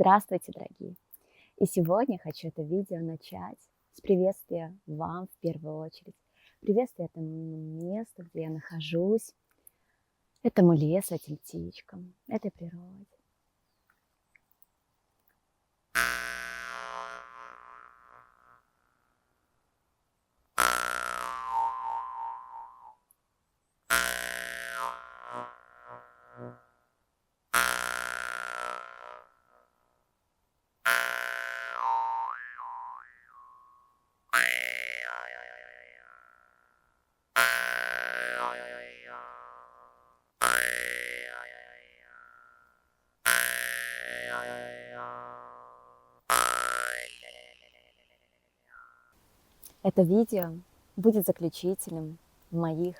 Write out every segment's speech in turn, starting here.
Здравствуйте, дорогие! И сегодня хочу это видео начать с приветствия вам в первую очередь. Приветствие этому месту, где я нахожусь, этому лесу, этим птичкам, этой природе. Это видео будет заключительным в моих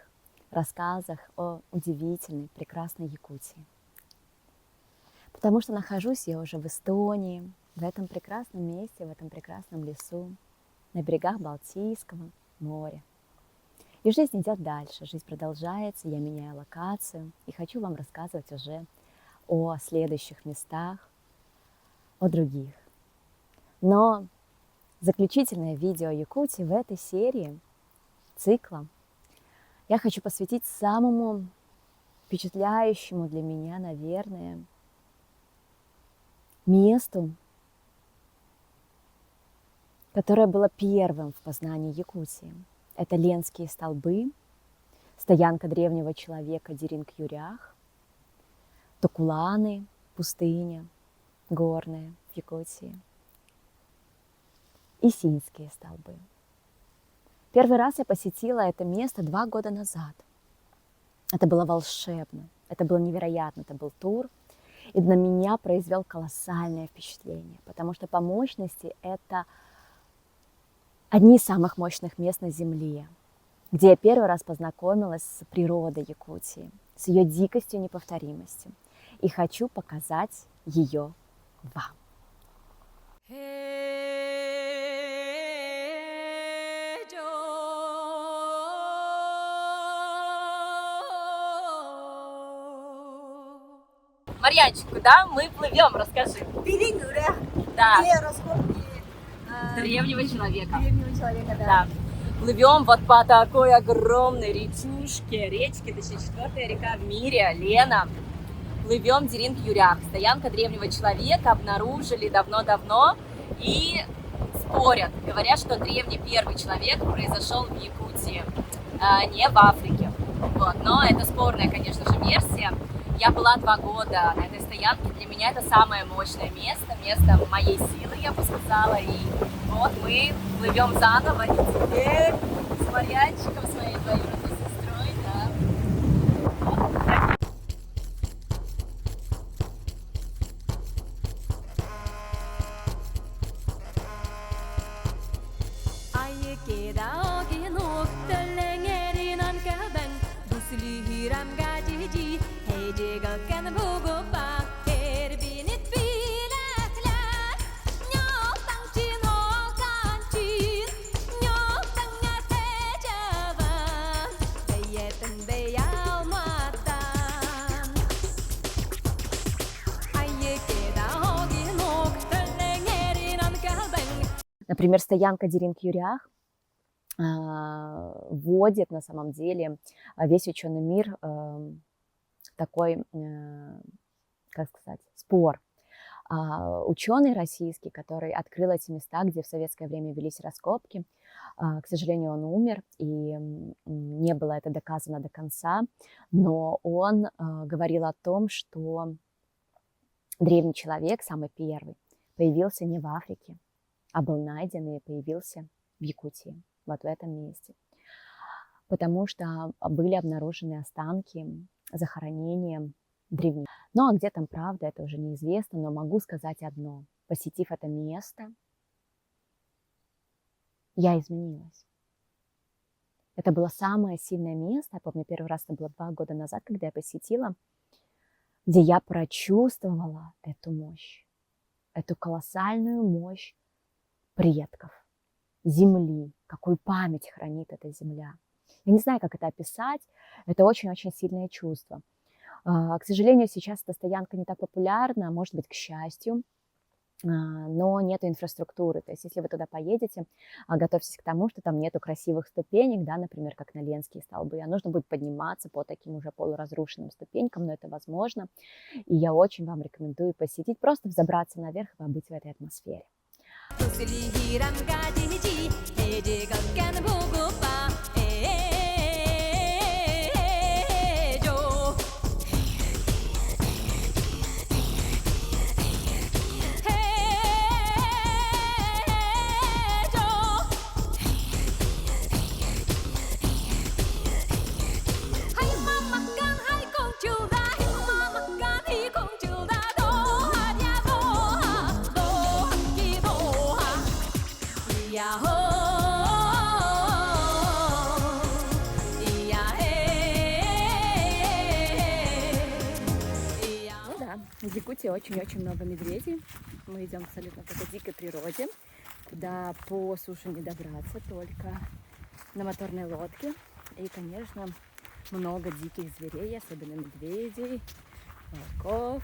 рассказах о удивительной, прекрасной Якутии. Потому что нахожусь я уже в Эстонии, в этом прекрасном месте, в этом прекрасном лесу, на берегах Балтийского моря. И жизнь идет дальше, жизнь продолжается, я меняю локацию и хочу вам рассказывать уже о следующих местах, о других. Но заключительное видео о Якутии в этой серии цикла я хочу посвятить самому впечатляющему для меня, наверное, месту, которое было первым в познании Якутии. Это Ленские столбы, стоянка древнего человека Деринг-Юрях, Токуланы, пустыня горная в Якутии, и Синские столбы. Первый раз я посетила это место 2 года назад. Это было волшебно, это было невероятно, это был тур, и на меня произвел колоссальное впечатление, потому что по мощности это одни из самых мощных мест на Земле, где я первый раз познакомилась с природой Якутии, с ее дикостью и неповторимостью, и хочу показать ее вам. Марьянчик, куда мы плывем? Расскажи. Деринг-Юрях. Да. Где раскопки Древнего человека. древнего человека, да. Да. Плывем вот по такой огромной речушке, точнее, 4-я река в мире, Лена. Плывем в Деринг-Юрях. Стоянка древнего человека обнаружили давно-давно и спорят. Говорят, что древний первый человек произошел в Якутии, не в Африке. Вот. Но это спорная, конечно же, версия. Я была 2 года на этой стоянке. Для меня это самое мощное место моей силы, я бы сказала. И вот мы плывем заново, и теперь с Марьянчиком, с моей двоюродной сестрой, да. Например, стоянка Деринг-Юрях вводит на самом деле весь ученый мир такой, как сказать, спор. Ученый российский, который открыл эти места, где в советское время велись раскопки, к сожалению, он умер, и не было это доказано до конца, но он говорил о том, что древний человек, самый первый, появился не в Африке, а был найден и появился в Якутии, вот в этом месте. Потому что были обнаружены останки, захоронения древних. Ну а где там правда, это уже неизвестно, но могу сказать одно. Посетив это место, я изменилась. Это было самое сильное место, я помню, первый раз это было 2 года назад, когда я посетила, где я прочувствовала эту мощь, эту колоссальную мощь предков, земли, какую память хранит эта земля. Я не знаю, как это описать, это очень-очень сильное чувство. К сожалению, сейчас эта стоянка не так популярна, может быть, к счастью, но нету инфраструктуры. То есть если вы туда поедете, готовьтесь к тому, что там нету красивых ступенек, да, например, как на Ленские столбы, а нужно будет подниматься по таким уже полуразрушенным ступенькам, но это возможно. И я очень вам рекомендую посетить, просто взобраться наверх и побыть в этой атмосфере. В Якутии очень-очень много медведей. Мы идем абсолютно в такой дикой природе, куда по суше не добраться, только на моторной лодке. И, конечно, много диких зверей, особенно медведей, волков.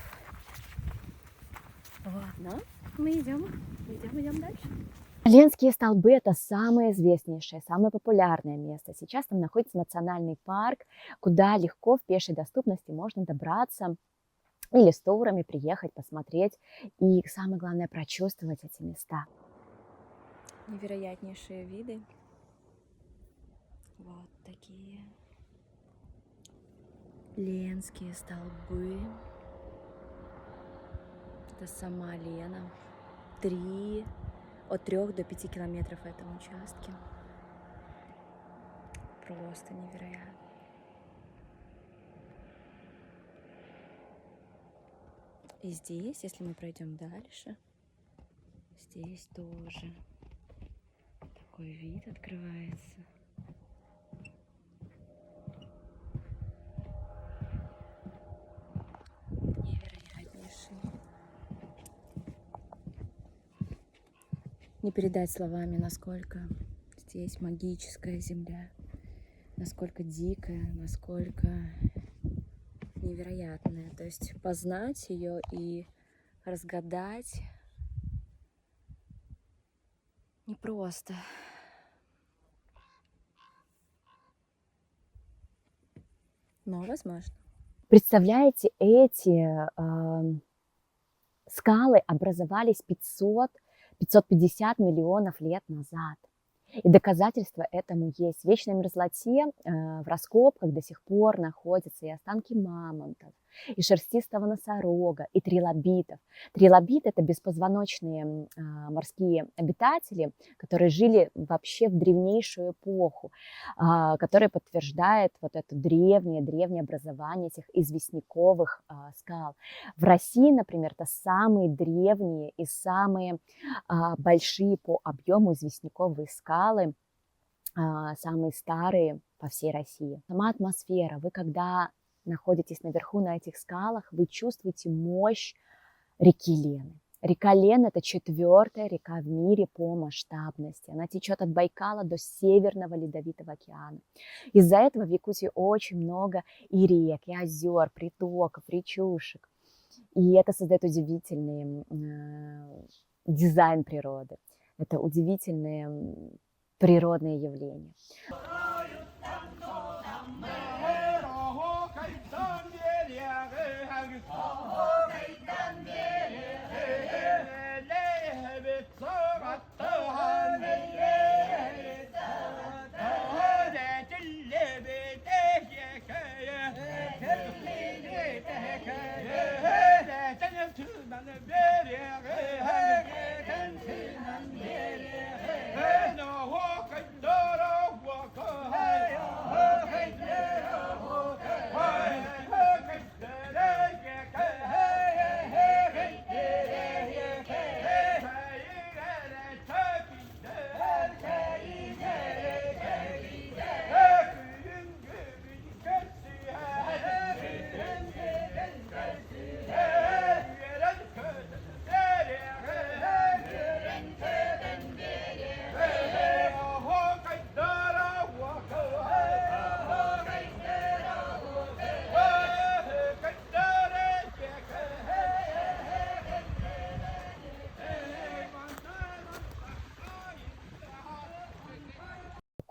Вот, но мы идем дальше. Ленские столбы – это самое известнейшее, самое популярное место. Сейчас там находится национальный парк, куда легко в пешей доступности можно добраться или с турами приехать, посмотреть и, самое главное, прочувствовать эти места. Невероятнейшие виды. Вот такие Ленские столбы. Это сама Лена. От 3 до 5 километров в этом участке. Просто невероятно. И здесь, если мы пройдем дальше, здесь тоже такой вид открывается. Невероятнейший. Не передать словами, насколько здесь магическая земля, насколько дикая, насколько невероятная. То есть познать ее и разгадать непросто. Но возможно. Представляете, эти скалы образовались 550 миллионов лет назад. И доказательства этому есть. В вечной мерзлоте в раскопках до сих пор находятся и останки мамонтов, и шерстистого носорога, и трилобитов. Трилобиты – это беспозвоночные морские обитатели, которые жили вообще в древнейшую эпоху, которая подтверждает вот это древнее образование этих известняковых скал. В России, например, это самые древние и самые большие по объему известняковые скалы, самые старые по всей России. Сама атмосфера, вы когда находитесь наверху на этих скалах, вы чувствуете мощь реки Лены. Река Лена – это 4-я река в мире по масштабности. Она течет от Байкала до Северного Ледовитого океана. Из-за этого в Якутии очень много и рек, и озер, притоков, речушек. И это создает удивительный дизайн природы. Это удивительные природные явления.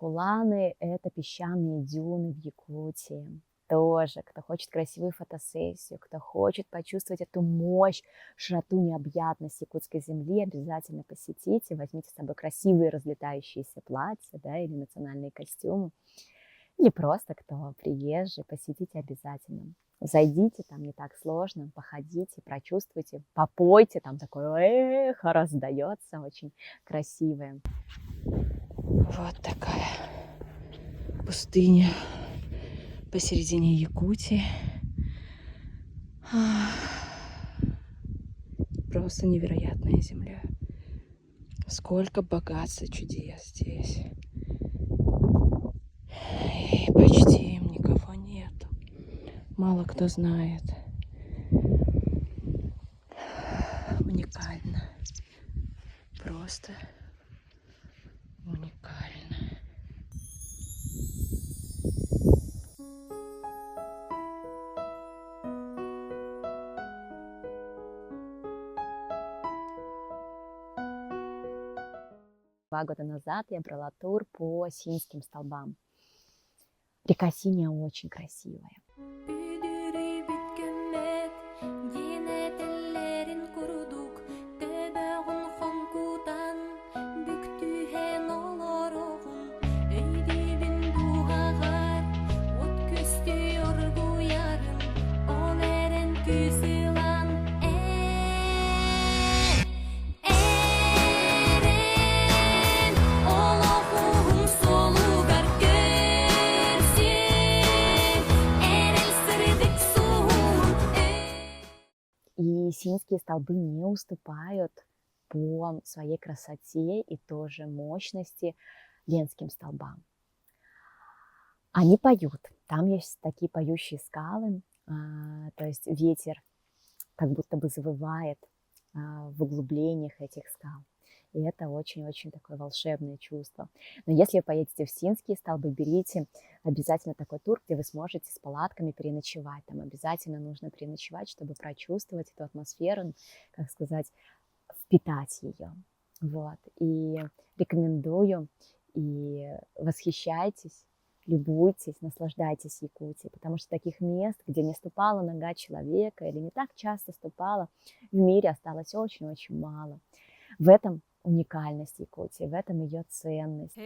Куланы — это песчаные дюны в Якутии. Тоже, кто хочет красивую фотосессию, кто хочет почувствовать эту мощь, широту, необъятность якутской земли, обязательно посетите, возьмите с собой красивые разлетающиеся платья, да, или национальные костюмы, или просто кто приезжий, посетите обязательно. Зайдите, там не так сложно, походите, прочувствуйте, попойте, там такое эхо раздается, очень красивое. Вот такая пустыня посередине Якутии. Просто невероятная земля. Сколько богатства, чудес здесь. И почти никого нету. Мало кто знает. Уникально. Просто уникально. Два года назад я брала тур по Синьским столбам. Река Синяя очень красивая. И Синьские столбы не уступают по своей красоте и тоже мощности Ленским столбам. Они поют. Там есть такие поющие скалы, то есть ветер как будто бы завывает в углублениях этих скал. И это очень-очень такое волшебное чувство. Но если вы поедете в Синьские столбы, берите обязательно такой тур, где вы сможете с палатками переночевать. Там обязательно нужно переночевать, чтобы прочувствовать эту атмосферу, как сказать, впитать ее. Вот. И рекомендую, и восхищайтесь, любуйтесь, наслаждайтесь Якутией, потому что таких мест, где не ступала нога человека или не так часто ступала, в мире осталось очень-очень мало. В этом уникальность Якутии, в этом ее ценность.